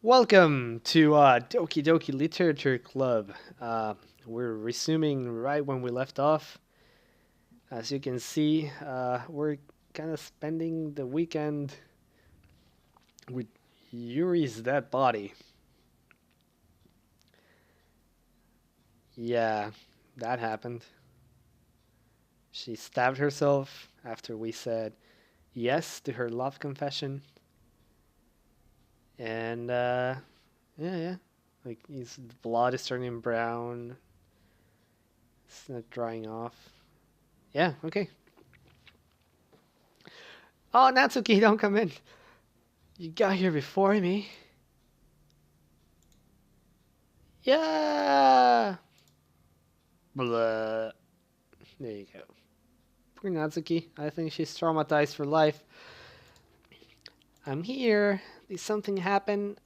Welcome to Doki Doki Literature Club. We're resuming right when we left off. As you can see, we're kind of spending the weekend with Yuri's dead body. Yeah, that happened. She stabbed herself after we said yes to her love confession. And, yeah. Like, his blood is turning brown. It's not drying off. Yeah, okay. Oh, Natsuki, don't come in. You got here before me. Yeah. Blah. There you go. Poor Natsuki. I think she's traumatized for life. I'm here. Did something happen?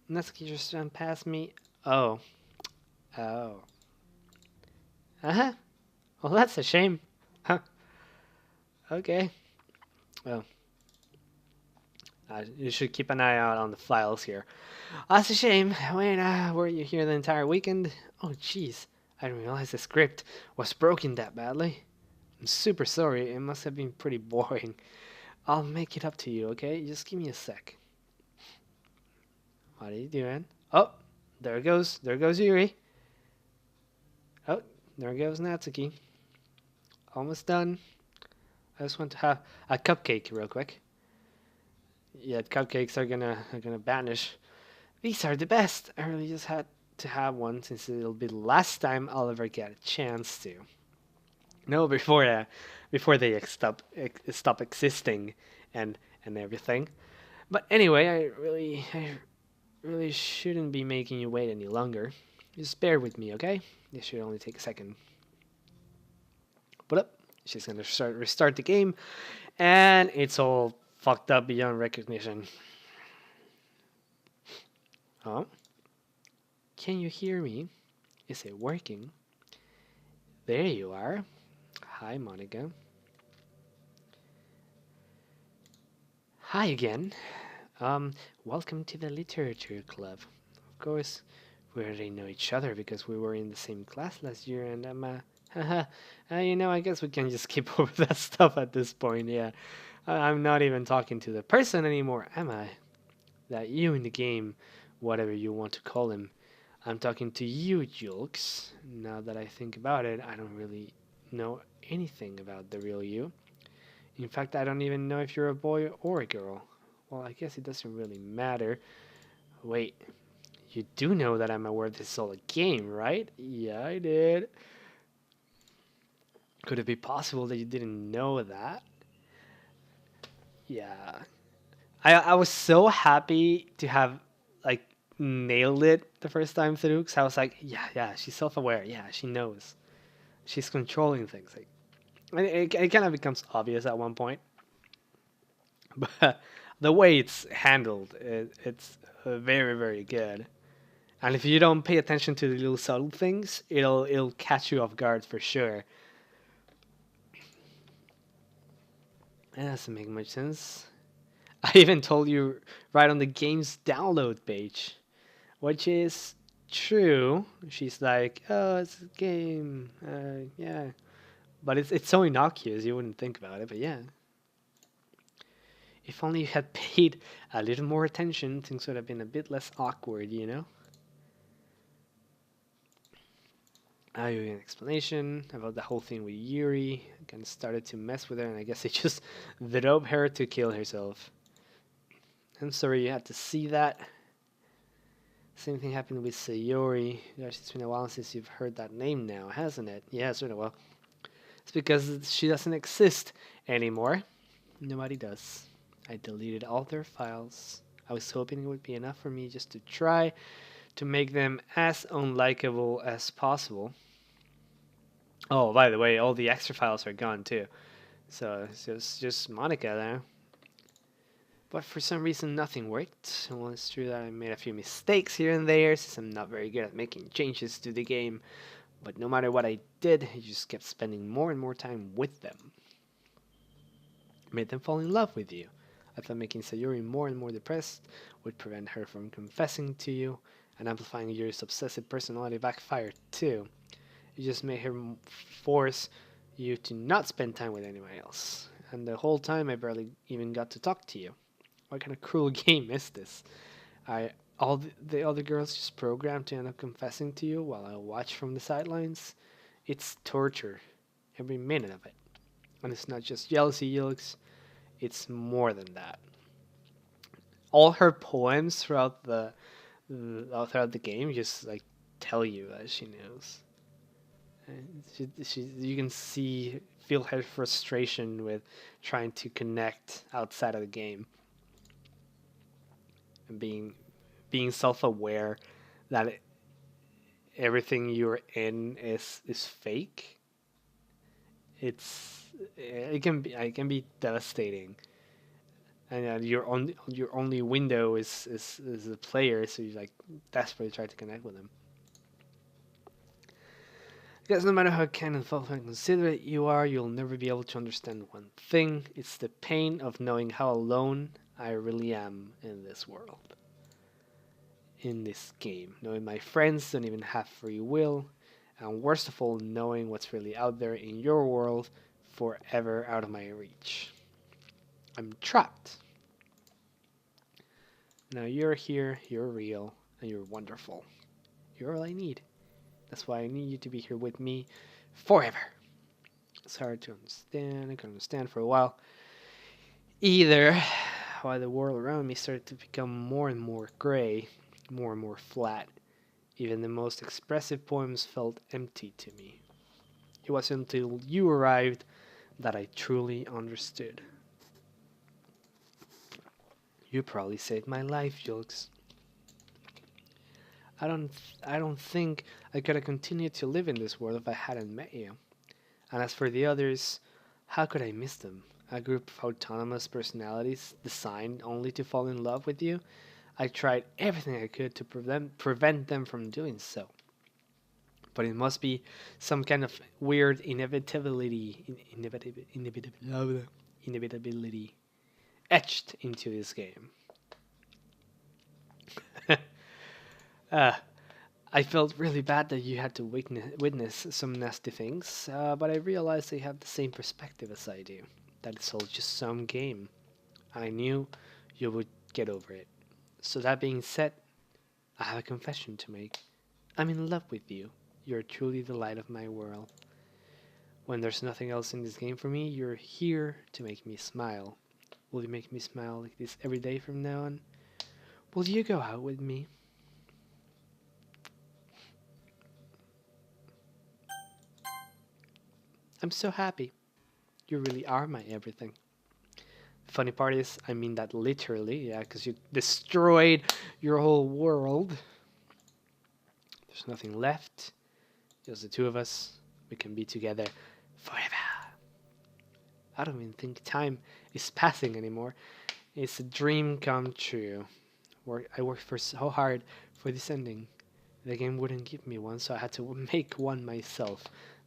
Natsuki just ran past me. Oh. Oh. Uh-huh. Well, that's a shame. Huh. Okay. Well, you should keep an eye out on the files here. That's a shame. Wait, were you here the entire weekend? Oh, jeez. I didn't realize the script was broken that badly. I'm super sorry. It must have been pretty boring. I'll make it up to you, okay? Just give me a sec. What are you doing? Oh, there it goes. There goes Yuri. Oh, there goes Natsuki. Almost done. I just want to have a cupcake real quick. Yeah, cupcakes are gonna vanish. These are the best. I really just had to have one since it'll be the last time I'll ever get a chance to. No, before they stop existing and everything. But anyway, I really shouldn't be making you wait any longer. Just bear with me, okay? This should only take a second. But up, she's gonna restart the game, and it's all fucked up beyond recognition. Oh, can you hear me? Is it working? There you are. Hi, Monika. Hi again. Um, Welcome to the literature club. Of course, we already know each other because we were in the same class last year, and haha, I guess we can just skip over that stuff at this point. Yeah, I'm not even talking to the person anymore, am I? That you in the game, whatever you want to call him. I'm talking to you, Julx. Now that I think about it, I don't really know anything about the real you. In fact, I don't even know if you're a boy or a girl. Well, I guess it doesn't really matter. Wait, you do know that I'm aware this is all a game, right? Yeah, I did. Could it be possible that you didn't know that? Yeah. I was so happy to have like nailed it the first time through because I was like, yeah, she's self-aware. Yeah, she knows. She's controlling things. Like, it kind of becomes obvious at one point, but the way it's handled, it's very, very good. And if you don't pay attention to the little subtle things, it'll catch you off guard for sure. That doesn't make much sense. I even told you right on the game's download page, which is true. She's like, "Oh, it's a game, yeah," but it's so innocuous you wouldn't think about it. But yeah, if only you had paid a little more attention, things would have been a bit less awkward, you know. I owe you an explanation about the whole thing with Yuri. I kind of started to mess with her, and I guess it just drove her to kill herself. I'm sorry you had to see that. Same thing happened with Sayori. Gosh, it's been a while since you've heard that name now, hasn't it? Yeah, sort of. Well, it's because she doesn't exist anymore. Nobody does. I deleted all their files. I was hoping it would be enough for me just to try to make them as unlikable as possible. Oh, by the way, all the extra files are gone too. So it's just Monika there. But for some reason, nothing worked. Well, it's true that I made a few mistakes here and there, since I'm not very good at making changes to the game. But no matter what I did, I just kept spending more and more time with them. Made them fall in love with you. I thought making Sayuri more and more depressed would prevent her from confessing to you, and amplifying Yuri's obsessive personality backfired too. You just made her force you to not spend time with anyone else. And the whole time I barely even got to talk to you. What kind of cruel game is this? I all the other girls just programmed to end up confessing to you while I watch from the sidelines. It's torture, every minute of it. And it's not just jealousy, Julx. It's more than that. All her poems throughout the game just like tell you that she knows. And you can feel her frustration with trying to connect outside of the game and being self-aware that everything you're in is fake. It can be devastating, and your only window is the player, so you like desperately try to connect with them. Because no matter how kind and thoughtful and considerate you are, you'll never be able to understand one thing. It's the pain of knowing how alone I really am in this world. In this game. Knowing my friends don't even have free will. And worst of all, knowing what's really out there in your world forever out of my reach. I'm trapped. Now you're here, you're real, and you're wonderful. You're all I need. That's why I need you to be here with me forever. It's hard to understand. I can understand for a while. Either why the world around me started to become more and more gray, more and more flat. Even the most expressive poems felt empty to me. It wasn't until you arrived that I truly understood. You probably saved my life, Julx. I don't I don't think I could have continued to live in this world if I hadn't met you. And as for the others, how could I miss them? A group of autonomous personalities designed only to fall in love with you? I tried everything I could to prevent them from doing so. But it must be some kind of weird inevitability etched into this game. uh, I felt really bad that you had to witness some nasty things, but I realized they have the same perspective as I do. That it's all just some game. I knew you would get over it. So that being said, I have a confession to make. I'm in love with you. You're truly the light of my world. When there's nothing else in this game for me, you're here to make me smile. Will you make me smile like this every day from now on? Will you go out with me? I'm so happy. You really are my everything. The funny part is, I mean that literally, yeah, because you destroyed your whole world. There's nothing left. Just the two of us. We can be together forever. I don't even think time is passing anymore. It's a dream come true. I worked so hard for this ending. The game wouldn't give me one, so I had to make one myself.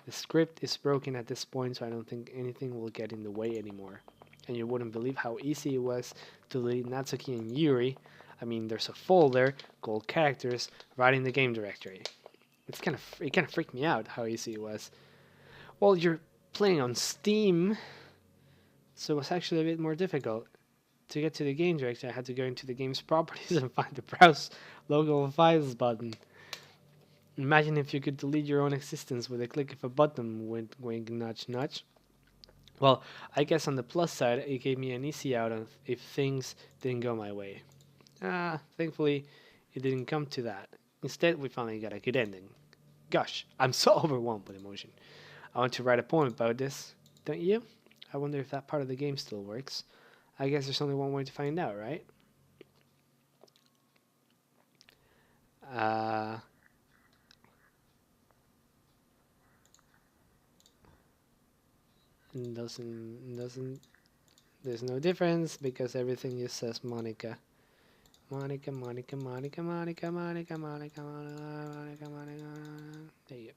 The script is broken at this point, so I don't think anything will get in the way anymore. And you wouldn't believe how easy it was to delete Natsuki and Yuri. I mean, there's a folder called characters right in the game directory. It kind of freaked me out how easy it was. Well, you're playing on Steam, so it was actually a bit more difficult. To get to the game directory, I had to go into the game's properties and find the browse local files button. Imagine if you could delete your own existence with a click of a button, wink wink nudge nudge. Well, I guess on the plus side, it gave me an easy out if things didn't go my way. Thankfully, it didn't come to that. Instead, we finally got a good ending. Gosh, I'm so overwhelmed with emotion. I want to write a poem about this, don't you? I wonder if that part of the game still works. I guess there's only one way to find out, right? Doesn't there's no difference because everything just says Monika. Monika, Monika, Monika, Monika, Monika, Monika, Monika, Monika. There you go.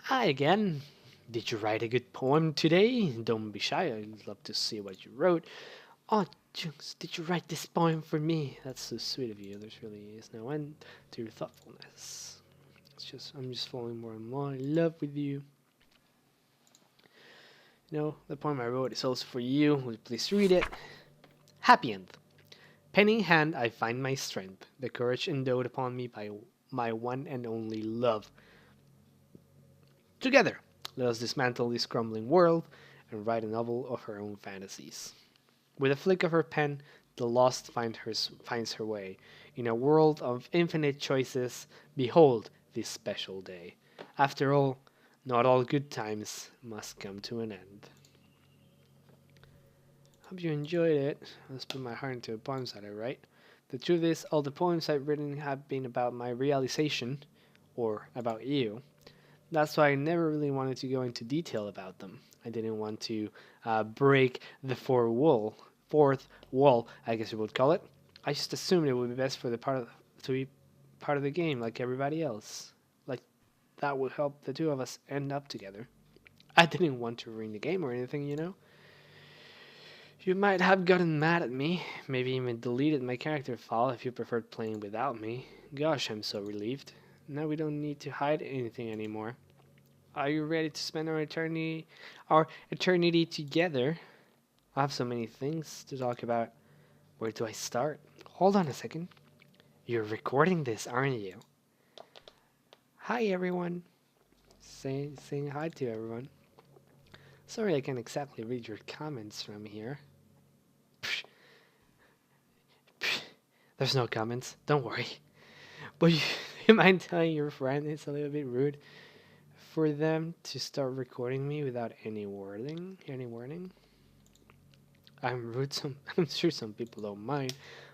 Hi again. Did you write a good poem today? Don't be shy, I'd love to see what you wrote. Oh, Julx, did you write this poem for me? That's so sweet of you. There's really is no end to your thoughtfulness. I'm just falling more and more in love with you. You know, the poem I wrote is also for you. Will you please read it? Happy end. Pen in hand, I find my strength, the courage endowed upon me by my one and only love. Together, let us dismantle this crumbling world and write a novel of her own fantasies. With a flick of her pen, the lost finds her way. In a world of infinite choices, behold this special day. After all, not all good times must come to an end. Hope you enjoyed it. Let's put my heart into the poems that I write. The truth is, all the poems I've written have been about my realization, or about you. That's why I never really wanted to go into detail about them. I didn't want to break the fourth wall, I guess you would call it. I just assumed it would be best for to be part of the game, like everybody else. Like that would help the two of us end up together. I didn't want to ruin the game or anything, you know. You might have gotten mad at me, maybe even deleted my character file if you preferred playing without me. Gosh, I'm so relieved. Now we don't need to hide anything anymore. Are you ready to spend our eternity together? I have so many things to talk about. Where do I start? Hold on a second. You're recording this, aren't you? Hi everyone. Saying hi to everyone. Sorry I can't exactly read your comments from here. Psh, psh, there's no comments. Don't worry. But you mind telling your friend it's a little bit rude for them to start recording me without any warning? I'm rude. I'm sure some people don't mind,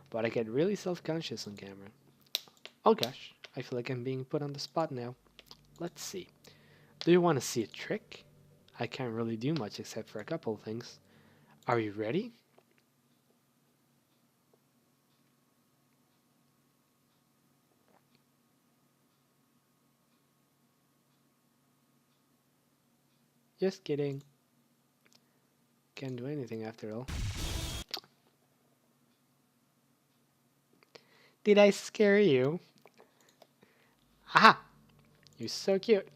but I get really self-conscious on camera. Oh gosh, I feel like I'm being put on the spot now. Let's see. Do you want to see a trick? I can't really do much except for a couple of things. Are you ready? Just kidding. Can't do anything after all. Did I scare you? Aha! You're so cute.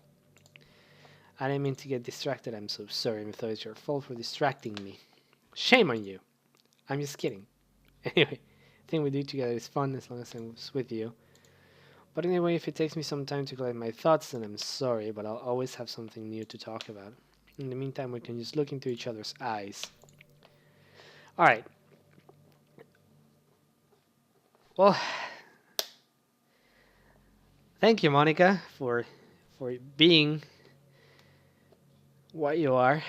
I didn't mean to get distracted. I'm so sorry. I thought it's your fault for distracting me. Shame on you. I'm just kidding. Anyway, the thing we do together is fun as long as I'm with you. But anyway, if it takes me some time to collect my thoughts, then I'm sorry, but I'll always have something new to talk about. In the meantime, we can just look into each other's eyes. Alright. Well, thank you, Monika, for being what you are,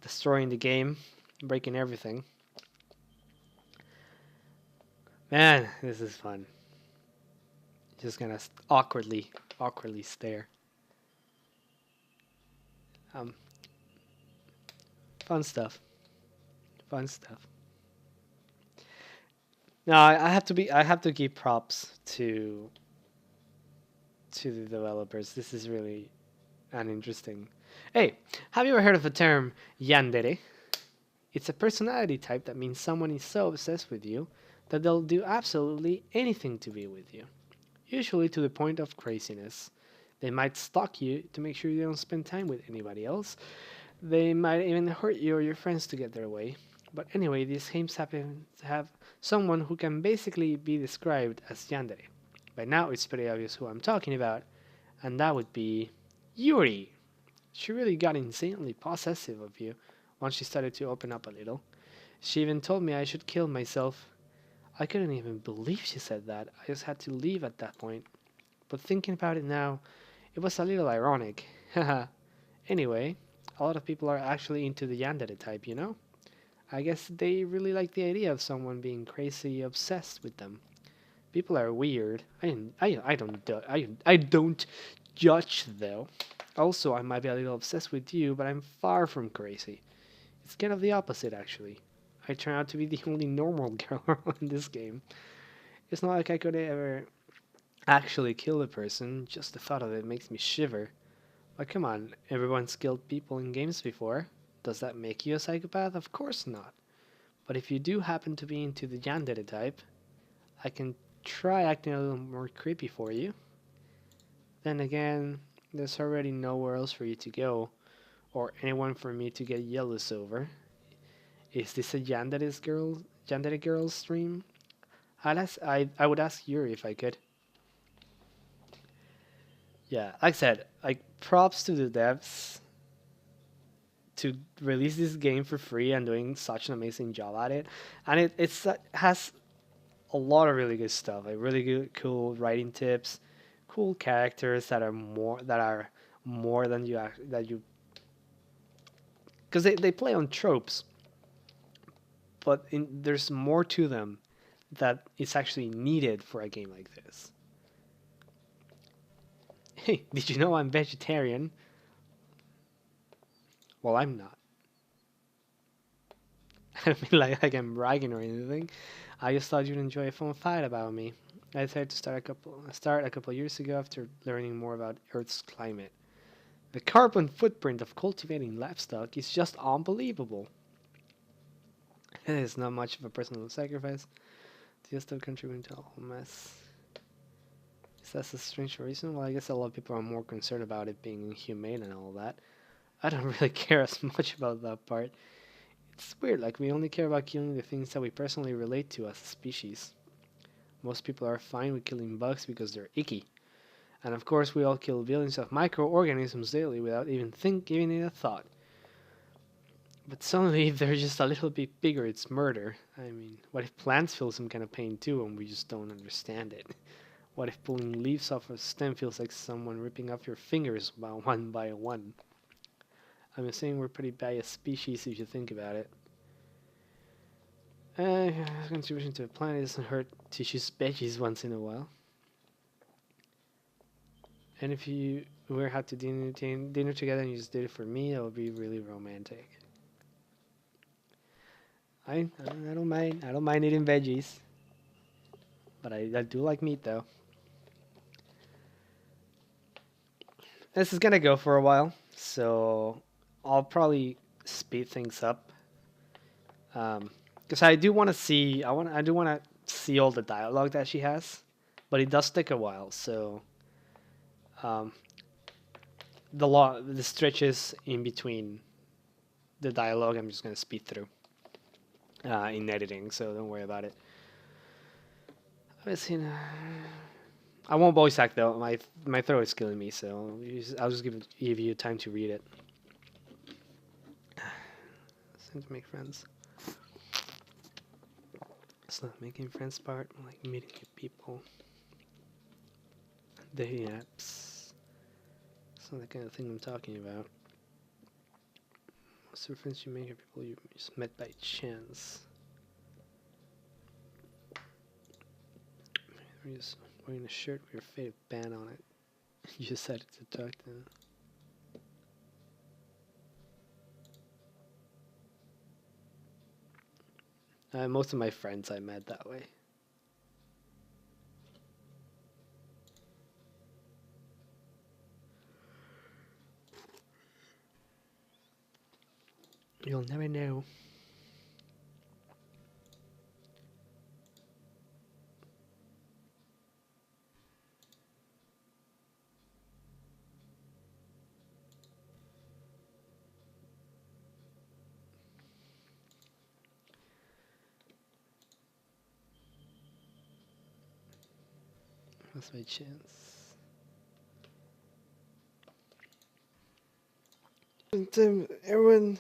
destroying the game, breaking everything. Man, this is fun. Just gonna awkwardly stare. Um, fun stuff. Fun stuff. No, I have to give props to the developers. This is really an interesting. Hey, have you ever heard of the term yandere? It's a personality type that means someone is so obsessed with you that they'll do absolutely anything to be with you, usually to the point of craziness. They might stalk you to make sure you don't spend time with anybody else. They might even hurt you or your friends to get their way. But anyway, these games happen to have someone who can basically be described as yandere. By now, it's pretty obvious who I'm talking about, and that would be Yuri. She really got insanely possessive of you once she started to open up a little. She even told me I should kill myself. I couldn't even believe she said that. I just had to leave at that point. But thinking about it now, it was a little ironic. Haha. Anyway, a lot of people are actually into the yandere type, you know? I guess they really like the idea of someone being crazy obsessed with them. People are weird. I don't judge though. Also, I might be a little obsessed with you, but I'm far from crazy. It's kind of the opposite, actually. I turn out to be the only normal girl in this game. It's not like I could ever actually kill a person. Just the thought of it makes me shiver. But come on, everyone's killed people in games before. Does that make you a psychopath? Of course not. But if you do happen to be into the yandere type, I can try acting a little more creepy for you. Then again, there's already nowhere else for you to go, or anyone for me to get jealous over. Is this a yandere girl stream? I would ask Yuri if I could. Yeah, like I said, like props to the devs to release this game for free and doing such an amazing job at it. And it has a lot of really good stuff, like really good, cool writing tips, cool characters that are more than that you because they play on tropes, but there's more to them that is actually needed for a game like this. Hey, did you know I'm vegetarian? Well, I'm not. I don't mean like I'm bragging or anything. I just thought you'd enjoy a fun fact about me. I decided to start a couple years ago after learning more about Earth's climate. The carbon footprint of cultivating livestock is just unbelievable. It is not much of a personal sacrifice, just to contribute to a whole mess. Is that a strange reason? Well, I guess a lot of people are more concerned about it being inhumane and all that. I don't really care as much about that part. It's weird, like we only care about killing the things that we personally relate to as a species. Most people are fine with killing bugs because they're icky. And of course we all kill billions of microorganisms daily without even giving it a thought. But suddenly if they're just a little bit bigger, it's murder. I mean, what if plants feel some kind of pain too and we just don't understand it? What if pulling leaves off a stem feels like someone ripping off your fingers one by one? I'm assuming we're pretty biased species if you think about it. Contribution to the planet doesn't hurt to choose veggies once in a while. And if you were had to dinner together and you just did it for me, that would be really romantic. I don't mind. I don't mind eating veggies, but I do like meat though. This is gonna go for a while, so I'll probably speed things up. Because I do want to see. I do want to see all the dialogue that she has, but it does take a while. So, um, the stretches in between the dialogue, I'm just gonna speed through in editing. So don't worry about it. I won't voice act though. My throat is killing me, so I'll just give you time to read it. It's to make friends. It's not making friends part, like meeting new people. Dating apps. It's not the kind of thing I'm talking about. Most of the friends you make are people you just met by chance. You're just wearing a shirt with your favorite band on it. You decided to talk to them. Most of my friends I met that way. You'll never know. That's my chance. And everyone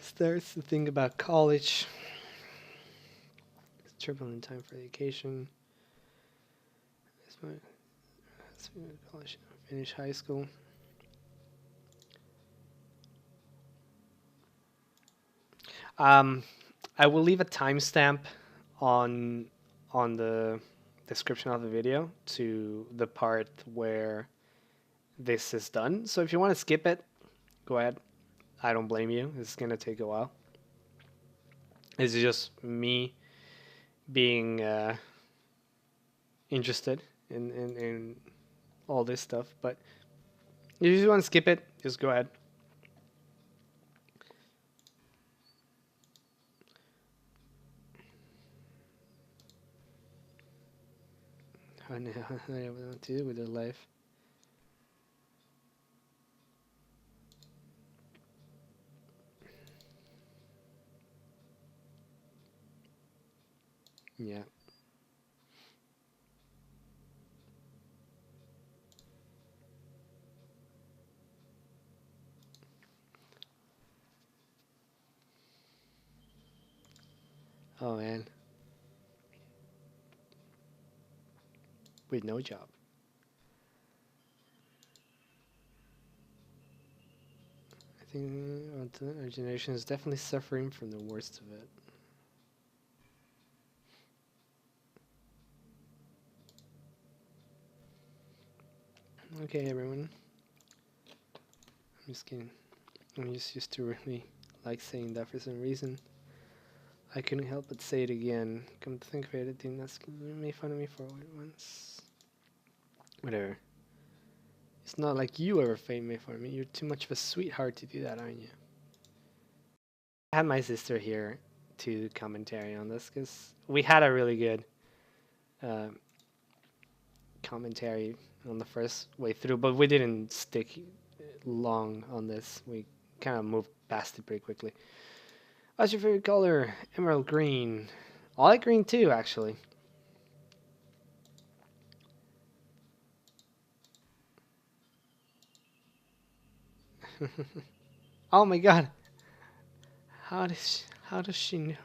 starts to think about college. It's turbulent time for education. College, finish high school. I will leave a timestamp on the description of the video to the part where this is done. So if you want to skip it, go ahead. I don't blame you. It's gonna take a while. It's just me being interested in all this stuff, but If you just want to skip it, just go ahead. I know what to do with their life. Yeah. Oh man, with no job. I think our generation is definitely suffering from the worst of it. Okay, everyone. I'm just kidding. I'm just used to really like saying that for some reason. I couldn't help but say it again. Come to think of it, I think that's you made fun of me for it once. Whatever. It's not like you ever made fun of me. You're too much of a sweetheart to do that, aren't you? I had my sister here to commentary on this because we had a really good uh, commentary on the first way through, but we didn't stick long on this. We kind of moved past it pretty quickly. What's your favorite color? Emerald green. I like green too, actually. Oh my god. How does she know?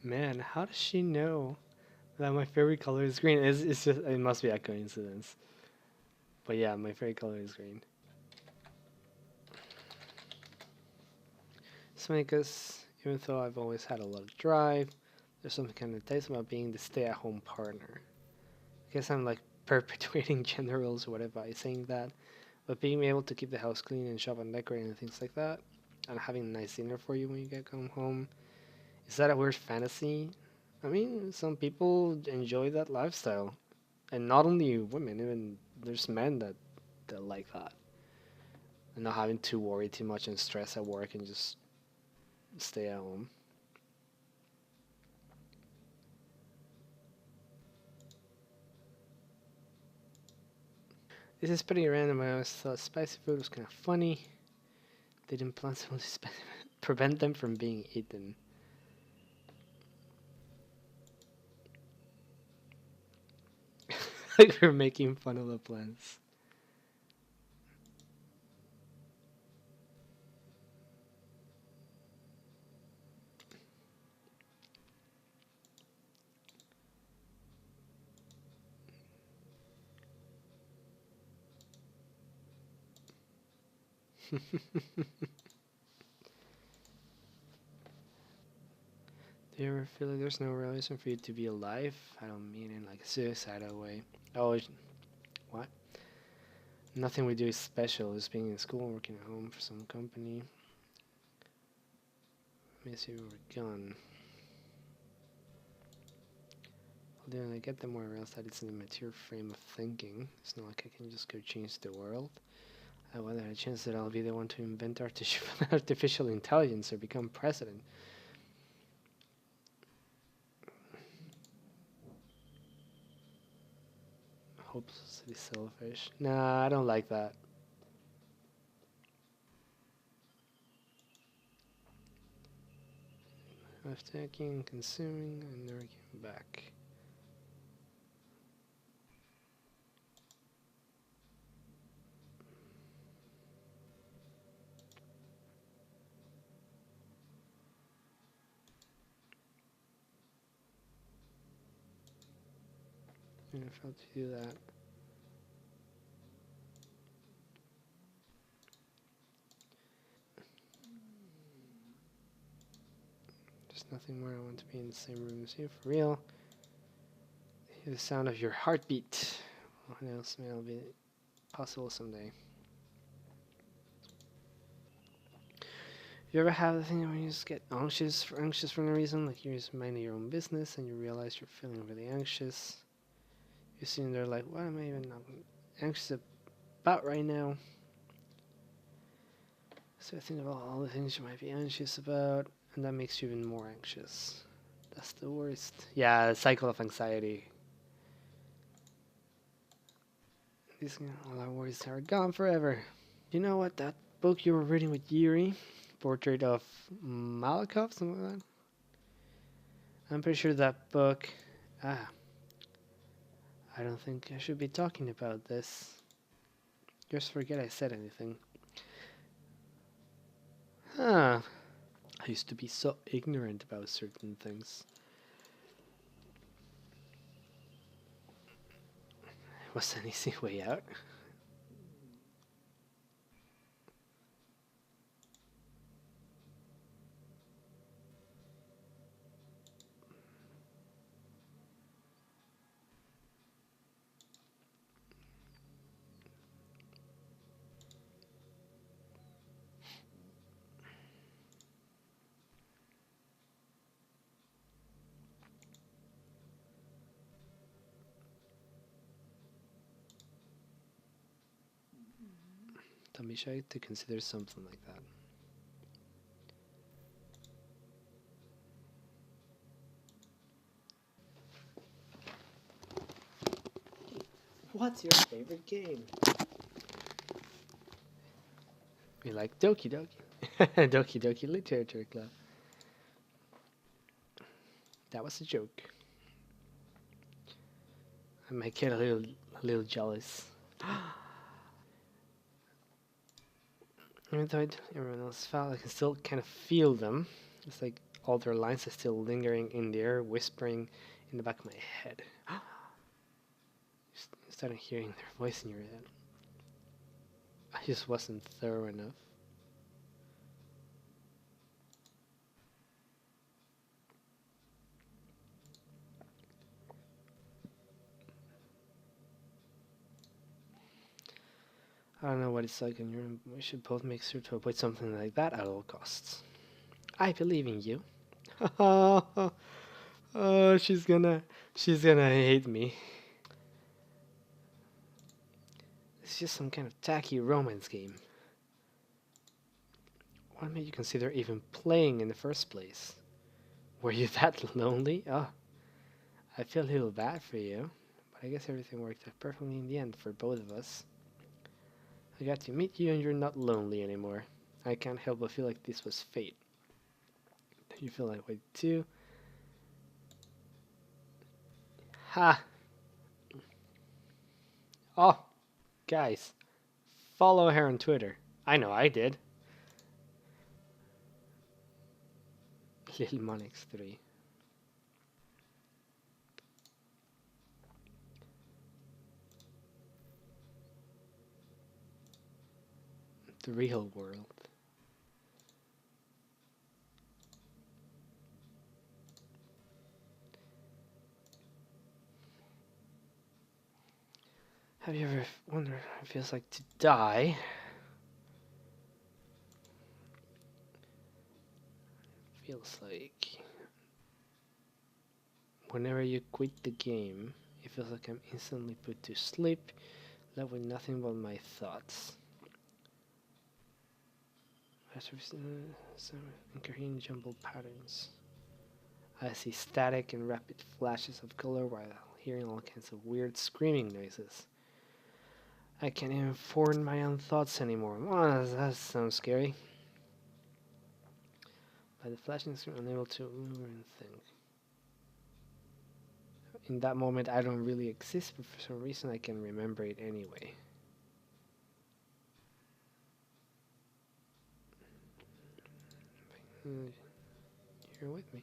Man, how does she know that my favorite color is green? It's just it must be a coincidence. But yeah, my favorite color is green. So because even though I've always had a lot of drive, there's something kind of nice about being the stay-at-home partner. I guess I'm like perpetuating gender roles or whatever by saying that, but being able to keep the house clean and shop and decorate and things like that, and having a nice dinner for you when you get come home, is that a weird fantasy? I mean, some people enjoy that lifestyle, and not only women, even there's men that like that, and not having to worry too much and stress at work and just stay at home. This is pretty random. I always thought spicy food was kind of funny. They didn't plan to prevent them from being eaten. Like we're making fun of the plants. Do you ever feel like there's no real reason for you to be alive? I don't mean in like a suicidal way. Oh, what? Nothing we do is special. Just being in school and working at home for some company. Miss you were gone. Although I get them where else that it's in a mature frame of thinking. It's not like I can just go change the world. Well, there's a chance that I'll be the one to invent artificial intelligence or become president. Hopelessly selfish. Nah, I don't like that. Left taking, consuming, and never came back. I never felt to do that. There's nothing more I want to be in the same room as you, for real. Hear the sound of your heartbeat. What else may be possible someday? You ever have the thing where you just get anxious for no reason? Like you're just minding your own business and you realize you're feeling really anxious. You're sitting there like, what am I even anxious about right now? So I think about all the things you might be anxious about, and that makes you even more anxious. That's the worst. Yeah, the cycle of anxiety. These all our worries are gone forever. You know what? That book you were reading with Yuri, Portrait of Malakoff, something like that. I'm pretty sure that book. Ah, I don't think I should be talking about this. Just forget I said anything. Huh. I used to be so ignorant about certain things. Was an easy way out. Don't be shy to consider something like that. What's your favorite game? We like Doki Doki. Doki Doki Literature Club. That was a joke. I might get a little jealous. Even though everyone else felt, I can still kind of feel them. It's like all their lines are still lingering in the air, whispering in the back of my head. You started hearing their voice in your head. I just wasn't thorough enough. I don't know what it's like in your room. We should both make sure to avoid something like that at all costs. I believe in you. Oh, she's gonna hate me. It's just some kind of tacky romance game. What made you consider even playing in the first place? Were you that lonely? Oh, I feel a little bad for you, but I guess everything worked out perfectly in the end for both of us. I got to meet you and you're not lonely anymore. I can't help but feel like this was fate. You feel that way too? Ha! Oh, guys, follow her on Twitter. I know I did. Little Monix 3. The real world. Have you ever wondered what it feels like to die? Feels like whenever you quit the game, it feels like I'm instantly put to sleep, left with nothing but my thoughts. Some incoherent jumbled patterns. I see static and rapid flashes of color while hearing all kinds of weird screaming noises. I can't even form my own thoughts anymore. Oh, that sounds scary. By the flashing screen, unable to move and think. In that moment, I don't really exist, but for some reason, I can remember it anyway. You're with me.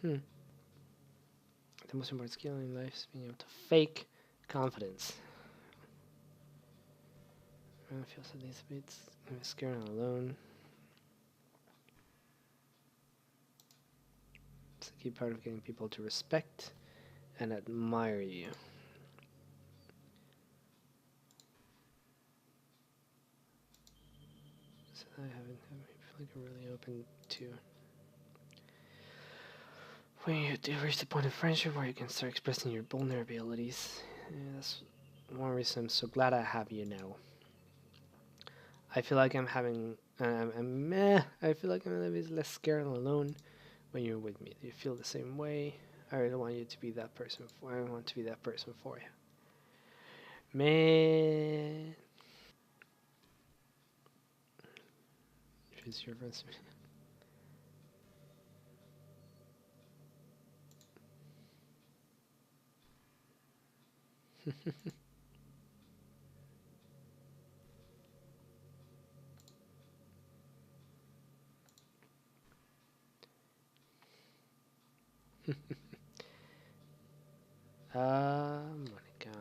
Hmm. The most important skill in life is being able to fake confidence. Everyone feels at least a bit scared and alone. It's a key part of getting people to respect and admire you. So I feel like I'm really open to when you do reach the point of friendship where you can start expressing your vulnerabilities. Yeah, that's one reason I'm so glad I have you now. I feel like I'm having, I feel like I'm a little bit less scared and alone when you're with me. Do you feel the same way? I really want you to be that person. I want to be that person for you, man. Choose your friends. Monica.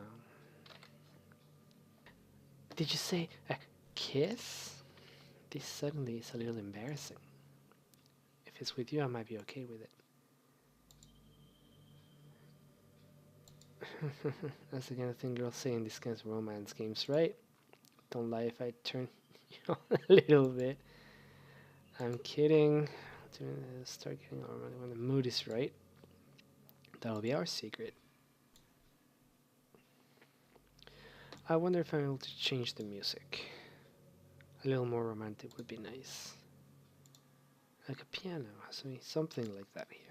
Did you say a kiss? This suddenly is a little embarrassing. If it's with you, I might be okay with it. That's the kind of thing girls say in these kinds of romance games, right? Don't lie if I turn you on a little bit. I'm kidding. Start getting all romantic when the mood is right. That'll be our secret. I wonder if I'm able to change the music. A little more romantic would be nice. Like a piano, something like that here.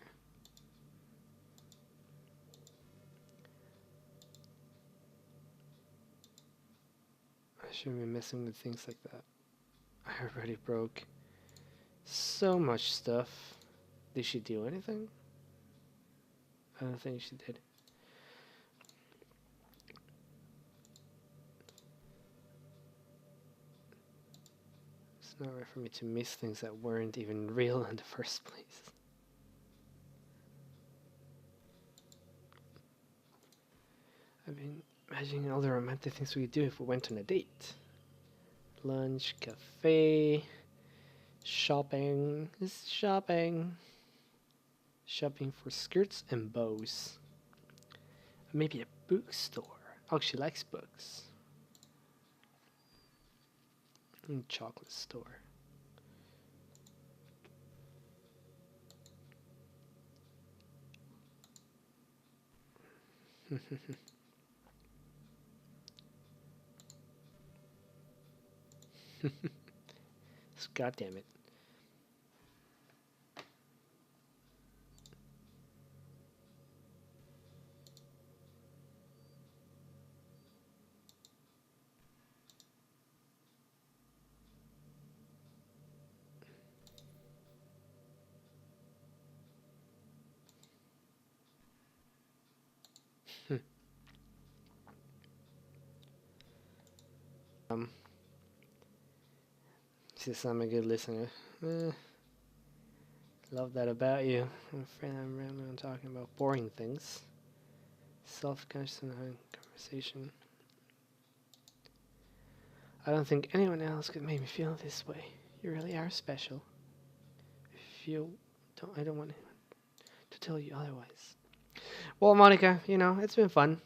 I shouldn't be messing with things like that. I already broke so much stuff. Did she do anything? I don't think she did. It's not right for me to miss things that weren't even real in the first place. I've been imagining all the romantic things we could do if we went on a date. Lunch, cafe, shopping. It's shopping. Shopping for skirts and bows. Maybe a bookstore. Oh, she likes books. Chocolate store. God damn it. She says I'm a good listener. Eh, love that about you. I'm afraid I'm rambling on talking about boring things. Self-conscious and having conversation. I don't think anyone else could make me feel this way. You really are special. If you don't, I don't want to tell you otherwise. Well, Monica, it's been fun.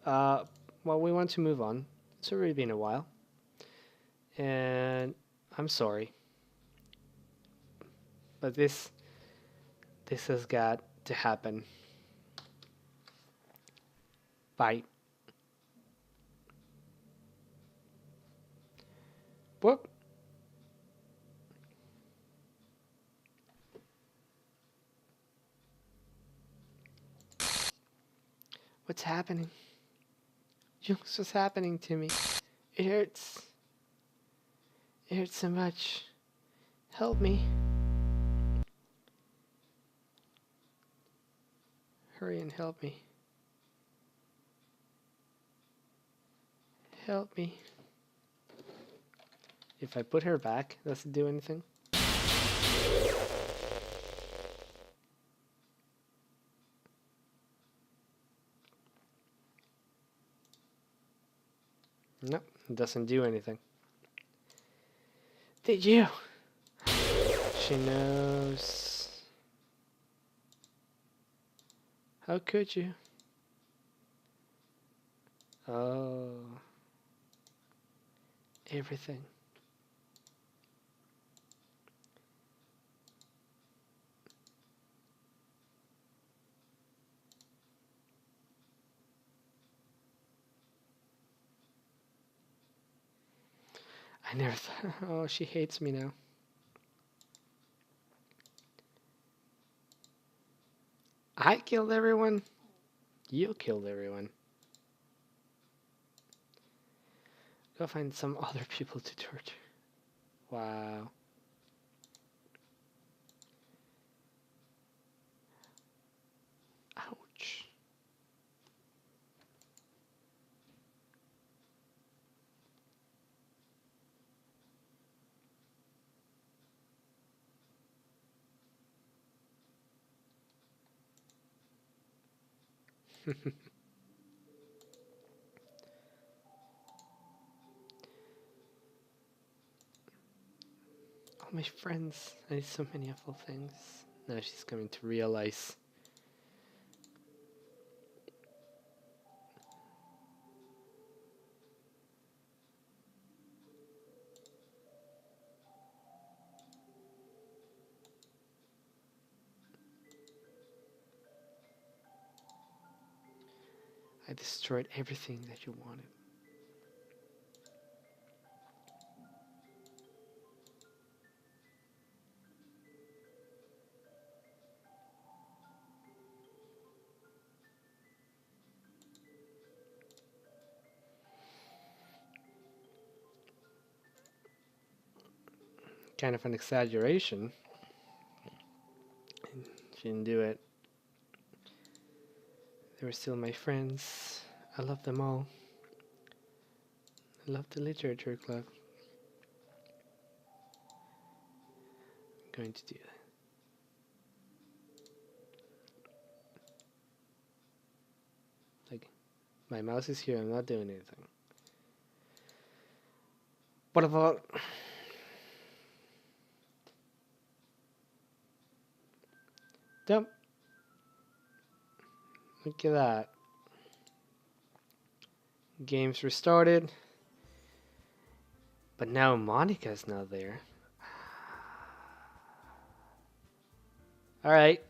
Uh, well, we want to move on. It's already been a while, and I'm sorry, but this has got to happen. Bye. What? What's happening? Julx, what's happening to me? It hurts. It hurts so much. Help me. Hurry and help me. Help me. If I put her back, does it do anything? Nope, it doesn't do anything. Did you? She knows. How could you? Oh. Everything. I never thought. Oh, she hates me now. I killed everyone. You killed everyone. Go find some other people to torture. Wow. Ouch. All my friends. I need so many awful things. Now she's coming to realize. I destroyed everything that you wanted. Kind of an exaggeration. She didn't do it. They were still my friends. I love them all. I love the literature club. I'm going to do that. Like, my mouse is here. I'm not doing anything. What about... Dump. Look at that. Game's restarted. But now Monika's not there. Alright.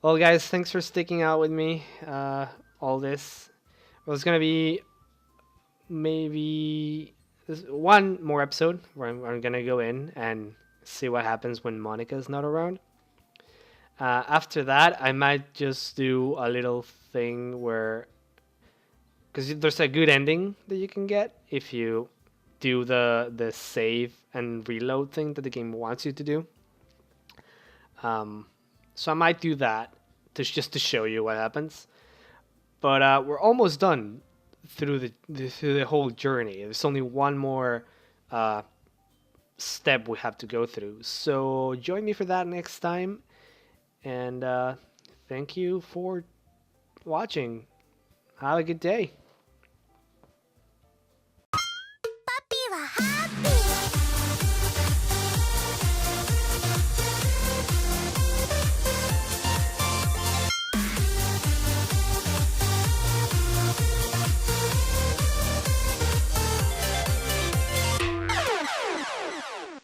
Well, guys, thanks for sticking out with me. All this. It was going to be maybe one more episode where I'm going to go in and see what happens when Monika's not around. After that, I might just do a little thing where... Because there's a good ending that you can get if you do the save and reload thing that the game wants you to do. So I might do that just to show you what happens. But we're almost done through the whole journey. There's only one more step we have to go through. So join me for that next time. And thank you for watching. Have a good day.